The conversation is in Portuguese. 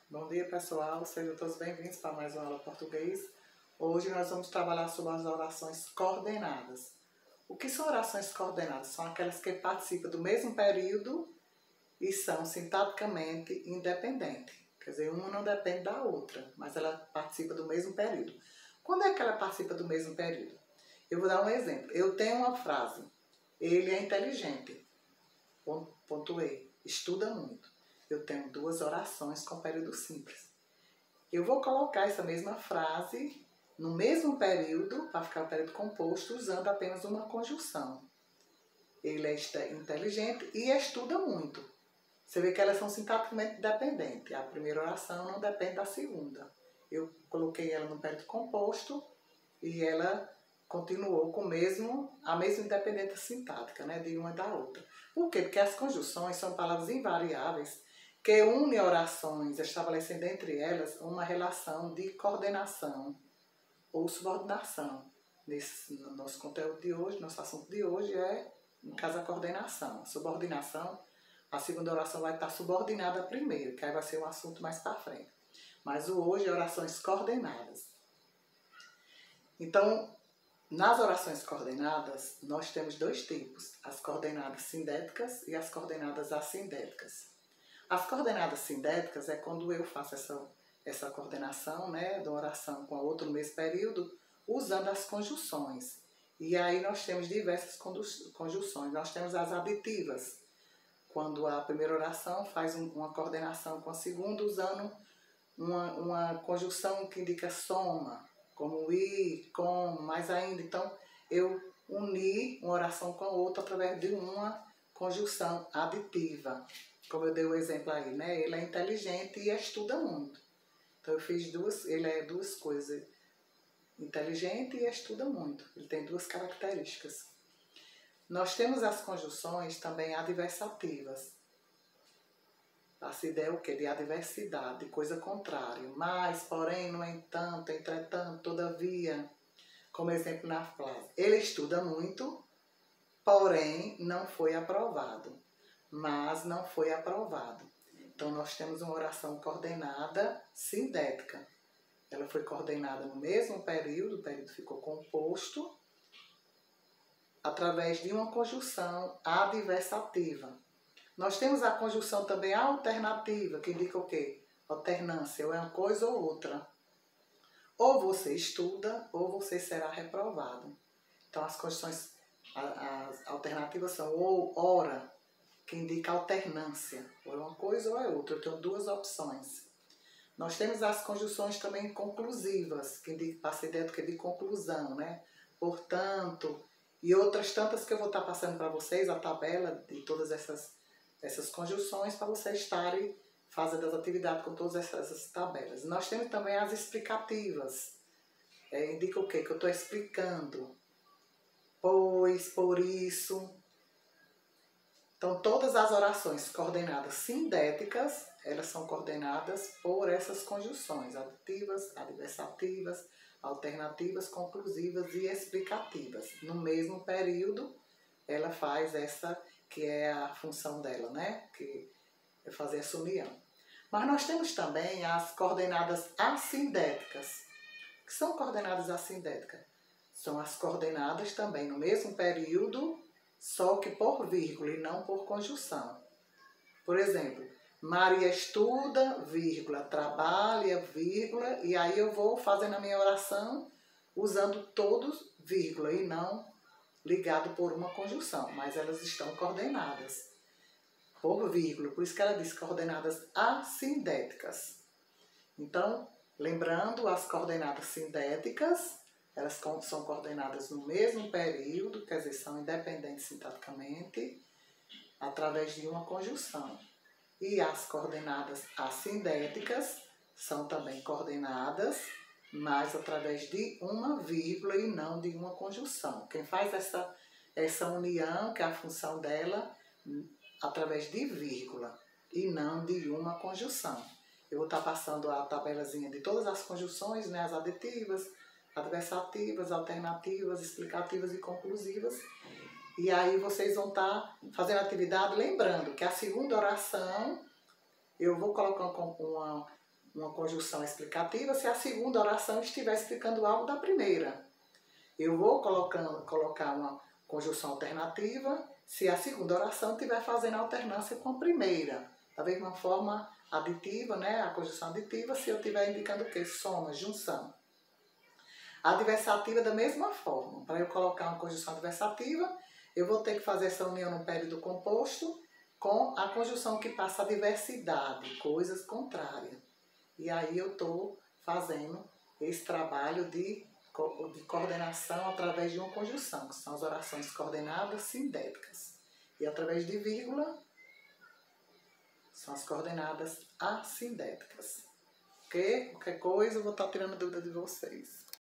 Bom dia, pessoal, sejam todos bem-vindos para mais uma aula português. Hoje nós vamos trabalhar sobre as orações coordenadas. O que são orações coordenadas? São aquelas que participam do mesmo período e são sintaticamente independentes. Quer dizer, uma não depende da outra, mas ela participa do mesmo período. Quando é que ela participa do mesmo período? Eu vou dar um exemplo. Eu tenho uma frase, ele é inteligente, ponto E, estuda muito. Eu tenho duas orações com período simples. Eu vou colocar essa mesma frase no mesmo período, para ficar o período composto, usando apenas uma conjunção. Ele é inteligente e estuda muito. Você vê que elas são sintaticamente dependentes. A primeira oração não depende da segunda. Eu coloquei ela no período composto e ela continuou com a mesma independência sintática, né, de uma da outra. Por quê? Porque as conjunções são palavras invariáveis que unem orações, estabelecendo entre elas uma relação de coordenação ou subordinação. No nosso conteúdo de hoje, nosso assunto de hoje é, no caso, a coordenação. A subordinação, a segunda oração vai estar subordinada à primeira, que aí vai ser um assunto mais para frente. Mas o hoje é orações coordenadas. Então, nas orações coordenadas, nós temos dois tipos, as coordenadas sindéticas e as coordenadas assindéticas. As coordenadas sindéticas é quando eu faço essa coordenação, né, de uma oração com a outra no mesmo período, usando as conjunções. E aí nós temos diversas conjunções. Nós temos as aditivas, quando a primeira oração faz uma coordenação com a segunda, usando uma conjunção que indica soma, como ir, com, mais ainda. Então, eu uni uma oração com a outra através de uma conjunção aditiva. Como eu dei o exemplo aí, né? Ele é inteligente e estuda muito. Então, eu fiz ele é duas coisas. Inteligente e estuda muito. Ele tem duas características. Nós temos as conjunções também adversativas. Essa ideia é o quê? De adversidade, de coisa contrária. Mas, porém, no entanto, entretanto, todavia. Como exemplo na frase. Ele estuda muito, porém não foi aprovado. Mas não foi aprovado. Então, nós temos uma oração coordenada sindética. Ela foi coordenada no mesmo período, o período ficou composto, através de uma conjunção adversativa. Nós temos a conjunção também alternativa, que indica o quê? Alternância, ou é uma coisa ou outra. Ou você estuda, ou você será reprovado. Então, as conjunções as alternativas são ou ora, que indica alternância. Ou é uma coisa ou é outra. Eu tenho duas opções. Nós temos as conjunções também conclusivas, que indica a ideia de conclusão, né? Portanto, e outras tantas que eu vou estar passando para vocês, a tabela de todas essas conjunções, para vocês estarem fazendo as atividades com todas essas tabelas. Nós temos também as explicativas. Indica o quê? Que eu estou explicando. Pois, por isso. Então, todas as orações coordenadas sindéticas, elas são coordenadas por essas conjunções aditivas, adversativas, alternativas, conclusivas e explicativas. No mesmo período, ela faz essa que é a função dela, né? Que é fazer essa união. Mas nós temos também as coordenadas assindéticas. O que são coordenadas assindéticas? São as coordenadas também no mesmo período, só que por vírgula e não por conjunção. Por exemplo, Maria estuda, vírgula, trabalha, vírgula, e aí eu vou fazendo a minha oração usando todos vírgula e não ligado por uma conjunção, mas elas estão coordenadas por vírgula, por isso que ela diz coordenadas assindéticas. Então, lembrando, as coordenadas sindéticas, elas são coordenadas no mesmo período, quer dizer, são independentes sintaticamente, através de uma conjunção. E as coordenadas assindéticas são também coordenadas, mas através de uma vírgula e não de uma conjunção. Quem faz essa união, que é a função dela, através de vírgula e não de uma conjunção. Eu vou estar passando a tabelazinha de todas as conjunções, né, as aditivas, adversativas, alternativas, explicativas e conclusivas. E aí vocês vão estar fazendo a atividade, lembrando que a segunda oração, eu vou colocar uma conjunção explicativa se a segunda oração estiver explicando algo da primeira. Eu vou colocar uma conjunção alternativa se a segunda oração estiver fazendo alternância com a primeira. Da mesma forma, aditiva, né? A conjunção aditiva, se eu estiver indicando o quê? Soma, junção. A adversativa da mesma forma. Para eu colocar uma conjunção adversativa, eu vou ter que fazer essa união no período composto com a conjunção que passa a diversidade, coisas contrárias. E aí eu estou fazendo esse trabalho de coordenação através de uma conjunção, que são as orações coordenadas sindéticas. E através de vírgula, são as coordenadas assindéticas. Ok? Qualquer coisa eu vou estar tirando dúvida de vocês.